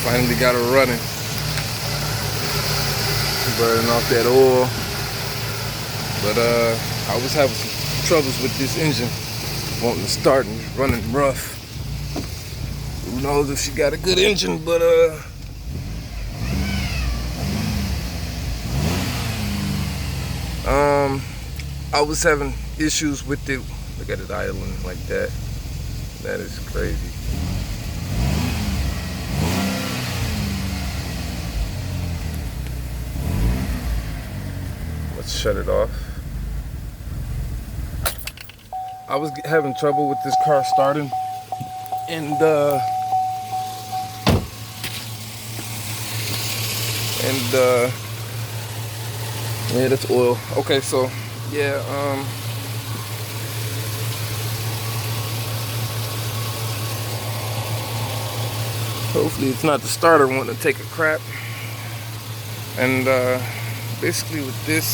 Finally got her running. Burning off that oil. But I was having some troubles with this engine. Wanting to start and it's running rough. Who knows if she got a good engine, but I was having issues with it. Look at it idling like that. That is crazy. Let's shut it off. I was having trouble with this car starting, and yeah, that's oil. Okay, so yeah, hopefully it's not the starter wanting to take a crap. And basically with this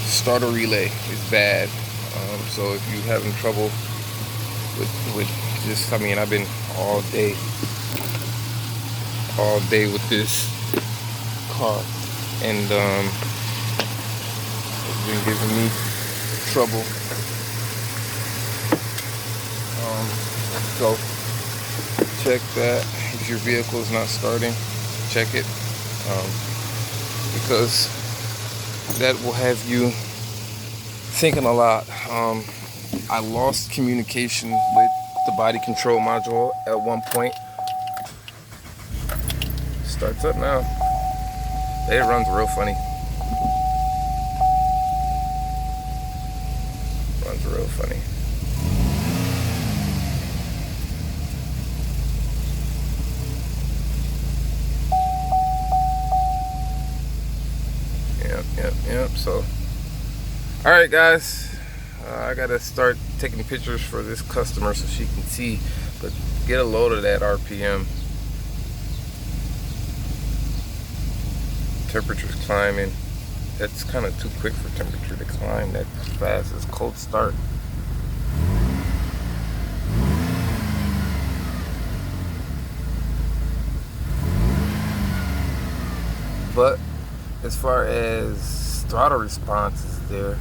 starter relay is bad. So if you're having trouble with just, I mean, I've been all day with this car, and it's been giving me trouble. So check that. If your vehicle is not starting, check it, because that will have you thinking a lot. I lost communication with the body control module at one point. Starts up now. It runs real funny. Runs real funny. Yep. So, all right, guys. I gotta start taking pictures for this customer so she can see, but get a load of that RPM. Temperature's climbing. That's kind of too quick for temperature to climb that fast. It's cold start. But as far as throttle response is there,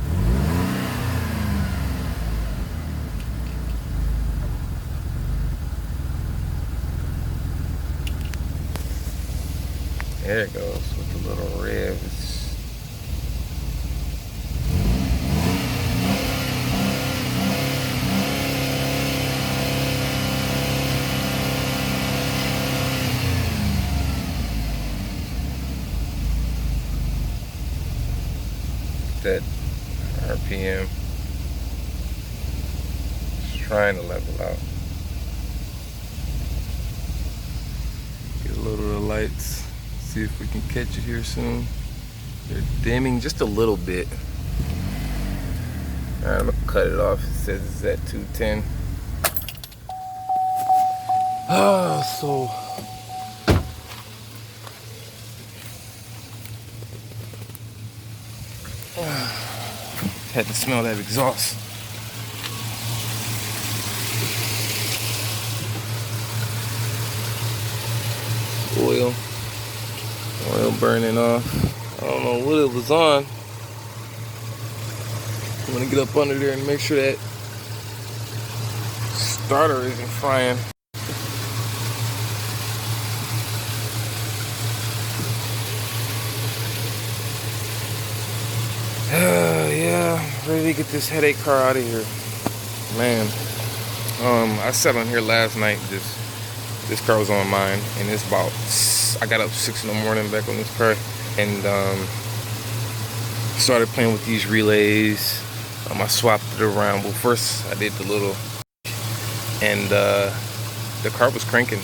there it goes with the little revs. That RPM is trying to level out. Get a load of the lights. See if we can catch it here soon. They're dimming just a little bit. Alright, I'm gonna cut it off. It says it's at 210. So had to smell that exhaust. Oil burning off. I don't know what it was on. I'm gonna get up under there and make sure that starter isn't frying. Yeah, ready to get this headache car out of here, man. I sat on here last night. This car was on mine, and it's about, I got up 6 in the morning back on this car, and started playing with these relays. I swapped it around. Well, first I did the little, and the car was cranking.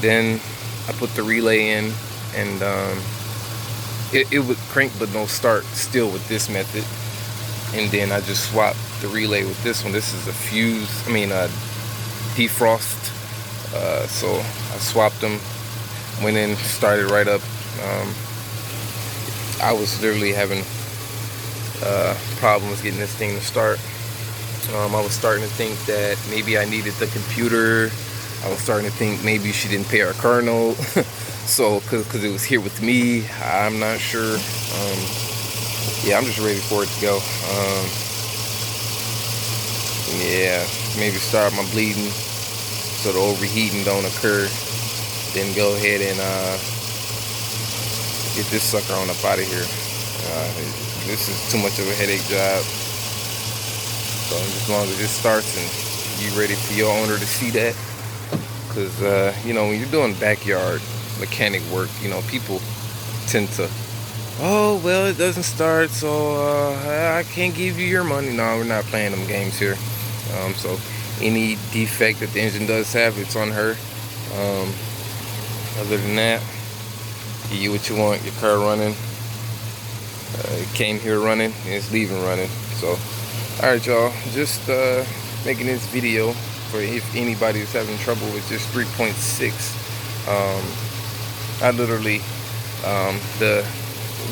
Then I put the relay in, and it would crank but no start still with this method. And then I just swapped the relay with this one. This is a defrost. So I swapped them, went in, started right up. I was literally having problems getting this thing to start. I was starting to think that maybe I needed the computer. I I was starting to think maybe she didn't pay her car note. So, cause it was here with me, I'm not sure. Yeah, I'm just ready for it to go. Yeah, maybe start my bleeding so the overheating don't occur. Then go ahead and get this sucker on up out of here. This is too much of a headache job. So as long as it starts and you ready for your owner to see that, because you know, when you're doing backyard mechanic work, you know, people tend to, oh well, it doesn't start, so I can't give you your money. No, we're not playing them games here. So any defect that the engine does have, it's on her. Other than that, give you what you want. Your car running, it came here running and it's leaving running. So alright y'all, just making this video for if anybody is having trouble with just 3.6. I literally, the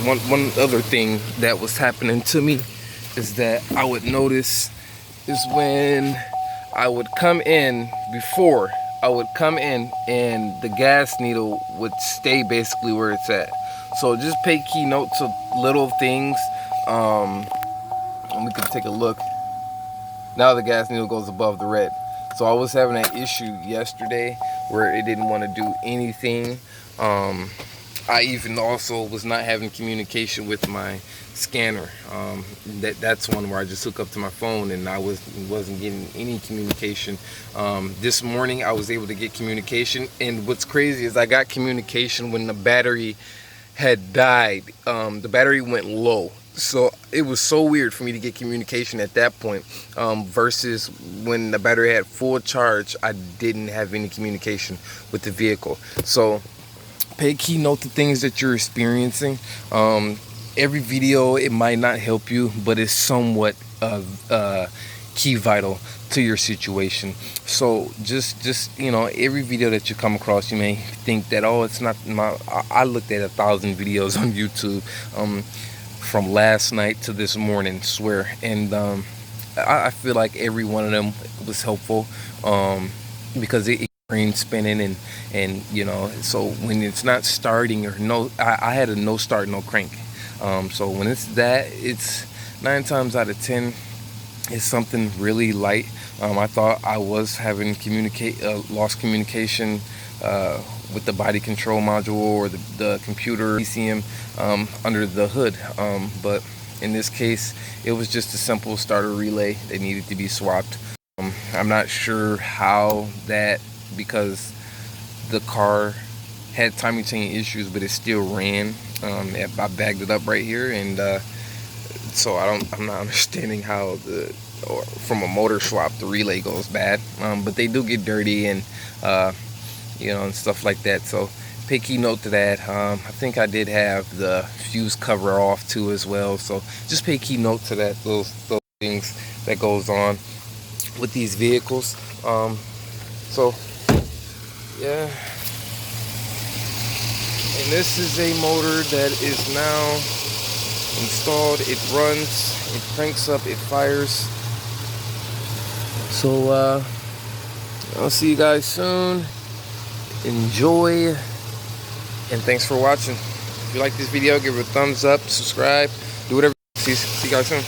one other thing that was happening to me is that I would notice is when I would come in, before I would come in and the gas needle would stay basically where it's at. So just pay key note to little things. And we can take a look. Now the gas needle goes above the red. So I was having an issue yesterday where it didn't want to do anything. I even also was not having communication with my scanner. That's one where I just hook up to my phone and I wasn't getting any communication. This morning I was able to get communication, and what's crazy is I got communication when the battery had died. The battery went low. So it was so weird for me to get communication at that point, versus when the battery had full charge, I didn't have any communication with the vehicle. So pay key note to things that you're experiencing. Every video, it might not help you, but it's somewhat key vital to your situation. So just you know, every video that you come across, you may think that, oh, it's not my, I looked at 1,000 videos on YouTube from last night to this morning, swear, and I feel like every one of them was helpful, because it brain spinning and you know, so when it's not starting, or no, I had a no start no crank. So when it's that, it's 9 times out of 10 it's something really light. I thought I was having lost communication with the body control module or the computer ECM under the hood, but in this case it was just a simple starter relay that needed to be swapped. I'm not sure how that, because the car had timing chain issues, but it still ran. I bagged it up right here, and so I'm not understanding how from a motor swap the relay goes bad. But they do get dirty and you know, and stuff like that. So pay key note to that. I think I did have the fuse cover off too as well. So just pay key note to that. Those things that goes on with these vehicles. So yeah, and this is a motor that is now installed. It runs, it cranks up, it fires. So I'll see you guys soon. Enjoy, and thanks for watching. If you like this video, give it a thumbs up, subscribe, do whatever. See you guys soon.